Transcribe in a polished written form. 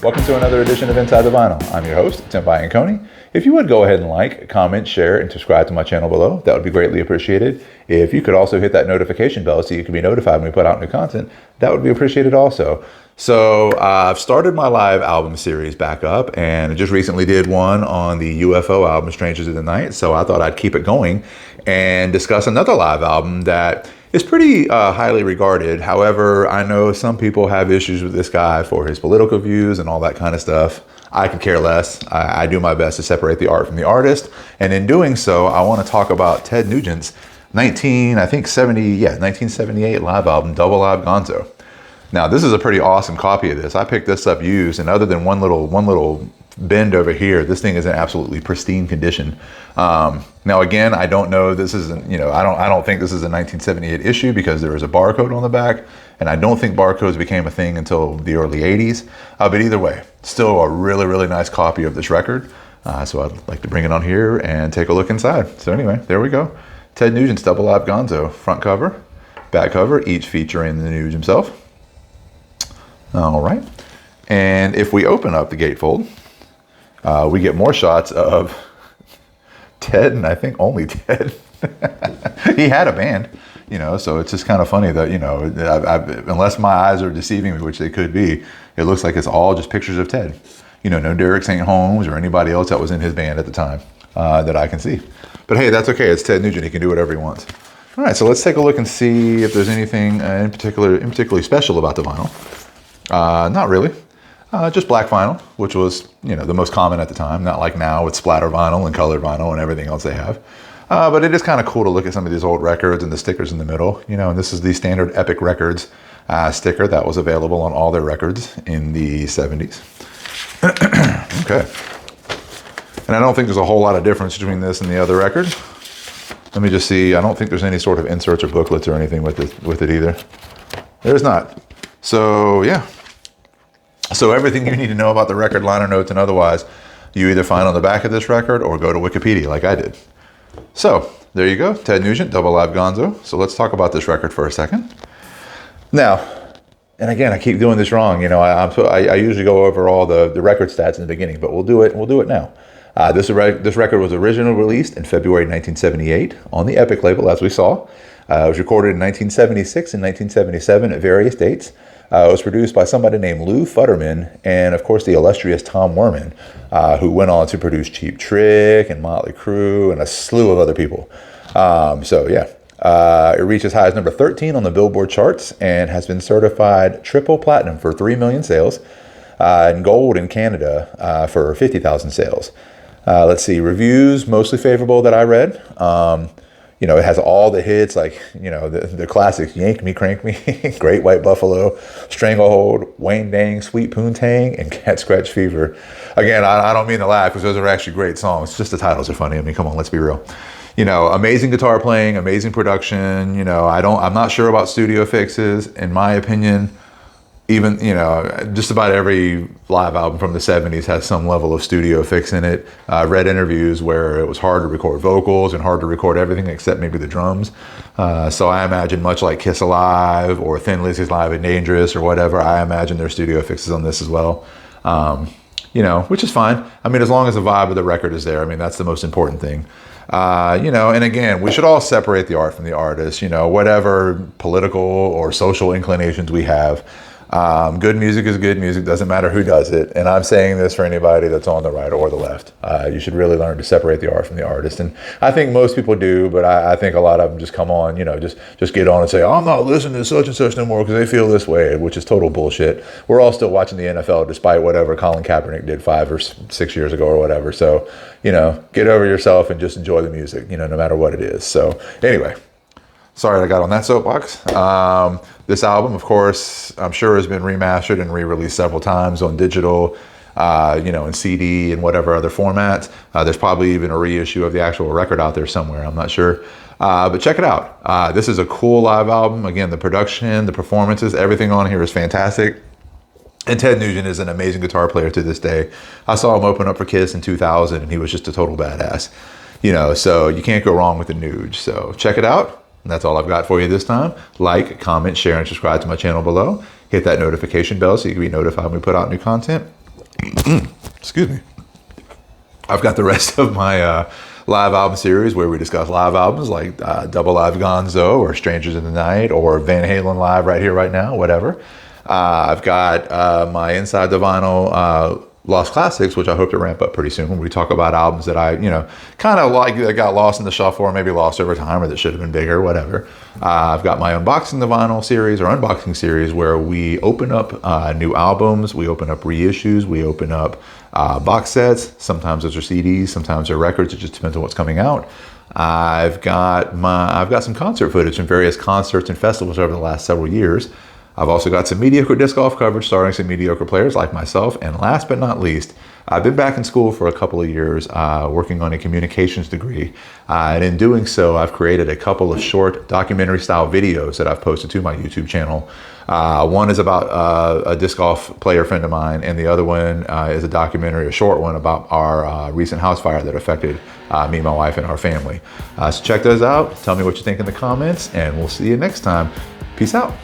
Welcome to another edition of Inside the Vinyl. I'm your host, Tim Bianconi. If you would go ahead and like, comment, share, and subscribe to my channel below, that would be greatly appreciated. If you could also hit that notification bell so you can be notified when we put out new content, that would be appreciated also. So I've started my live album series back up, and I just recently did one on the UFO album, Strangers in the Night. So I thought I'd keep it going and discuss another live album that is pretty highly regarded. However, I know some people have issues with this guy for his political views and all that kind of stuff. I could care less. I do my best to separate the art from the artist. And in doing so, I want to talk about Ted Nugent's 1978 live album, Double Live Gonzo. Now, this is a pretty awesome copy of this. I picked this up used, and other than one little bend over here, this thing is in absolutely pristine condition. Now, again, I don't know. This isn't, I don't think this is a 1978 issue because there is a barcode on the back, and I don't think barcodes became a thing until the early 80s. But either way, still a really, really nice copy of this record. So I'd like to bring it on here and take a look inside. So anyway, there we go. Ted Nugent's Double Live Gonzo, front cover, back cover, each featuring the Nuge himself. All right, and if we open up the gatefold, we get more shots of Ted, and I think only Ted. He had a band, so it's just kind of funny that, unless my eyes are deceiving me, which they could be, it looks like it's all just pictures of Ted. No Derek St. Holmes or anybody else that was in his band at the time that I can see. But hey, that's okay. It's Ted Nugent. He can do whatever he wants. All right, so let's take a look and see if there's anything in particularly special about the vinyl. Not really. Just black vinyl, which was, the most common at the time. Not like now with splatter vinyl and colored vinyl and everything else they have. But it is kind of cool to look at some of these old records and the stickers in the middle. And this is the standard Epic Records sticker that was available on all their records in the 70s. Okay. And I don't think there's a whole lot of difference between this and the other records. Let me just see. I don't think there's any sort of inserts or booklets or anything with it either. There's not. So, yeah. So everything you need to know about the record, liner notes and otherwise, you either find on the back of this record or go to Wikipedia like I did. So there you go, Ted Nugent, Double Live Gonzo. So let's talk about this record for a second. Now, and again, I keep doing this wrong. I usually go over all the record stats in the beginning, but we'll do it now. This record was originally released in February 1978 on the Epic label, as we saw. It was recorded in 1976 and 1977 at various dates. It was produced by somebody named Lou Futterman and, of course, the illustrious Tom Werman, who went on to produce Cheap Trick and Motley Crue and a slew of other people. It reached as high as number 13 on the Billboard charts and has been certified triple platinum for 3 million sales and gold in Canada for 50,000 sales. Let's see, reviews mostly favorable that I read. It has all the hits like, the classics, Yank Me, Crank Me, Great White Buffalo, Stranglehold, Wayne Dang, Sweet Poontang, and Cat Scratch Fever. Again, I don't mean to laugh because those are actually great songs. Just the titles are funny. I mean, come on, let's be real. Amazing guitar playing, amazing production. I'm not sure about studio fixes. In my opinion, even, just about every live album from the 70s has some level of studio fix in it. I read interviews where it was hard to record vocals and hard to record everything except maybe the drums. So I imagine much like Kiss Alive or Thin Lizzy's Live and Dangerous or whatever, I imagine there's studio fixes on this as well. Which is fine. I mean, as long as the vibe of the record is there, I mean, that's the most important thing. And again, we should all separate the art from the artist, whatever political or social inclinations we have. Good music is good music, doesn't matter who does it. And I'm saying this for anybody that's on the right or the left. You should really learn to separate the art from the artist. And I think most people do, but I think a lot of them just come on, just get on and say, I'm not listening to such and such no more because they feel this way, which is total bullshit. We're all still watching the NFL despite whatever Colin Kaepernick did 5 or 6 years ago or whatever. So, get over yourself and just enjoy the music, no matter what it is. So anyway. Sorry I got on that soapbox. This album, of course, I'm sure has been remastered and re-released several times on digital, in CD and whatever other formats. There's probably even a reissue of the actual record out there somewhere. I'm not sure. But check it out. This is a cool live album. Again, the production, the performances, everything on here is fantastic. And Ted Nugent is an amazing guitar player to this day. I saw him open up for Kiss in 2000 and he was just a total badass. So you can't go wrong with the Nuge. So check it out. And that's all I've got for you this time. Like, comment, share, and subscribe to my channel below. Hit that notification bell so you can be notified when we put out new content. Excuse me. I've got the rest of my live album series where we discuss live albums like Double Live Gonzo or Strangers in the Night or Van Halen Live Right Here, Right Now, whatever. I've got my Inside the Vinyl Lost Classics, which I hope to ramp up pretty soon when we talk about albums that I, kind of like that got lost in the shuffle or maybe lost over time or that should have been bigger, whatever. I've got my Unboxing the Vinyl series or unboxing series where we open up new albums, we open up reissues, we open up box sets. Sometimes those are CDs, sometimes they're records. It just depends on what's coming out. I've got some concert footage from various concerts and festivals over the last several years. I've also got some mediocre disc golf coverage starring some mediocre players like myself. And last but not least, I've been back in school for a couple of years working on a communications degree. And in doing so, I've created a couple of short documentary style videos that I've posted to my YouTube channel. One is about a disc golf player friend of mine, and the other one is a short one about our recent house fire that affected me, my wife, and our family. So check those out. Tell me what you think in the comments, and we'll see you next time. Peace out.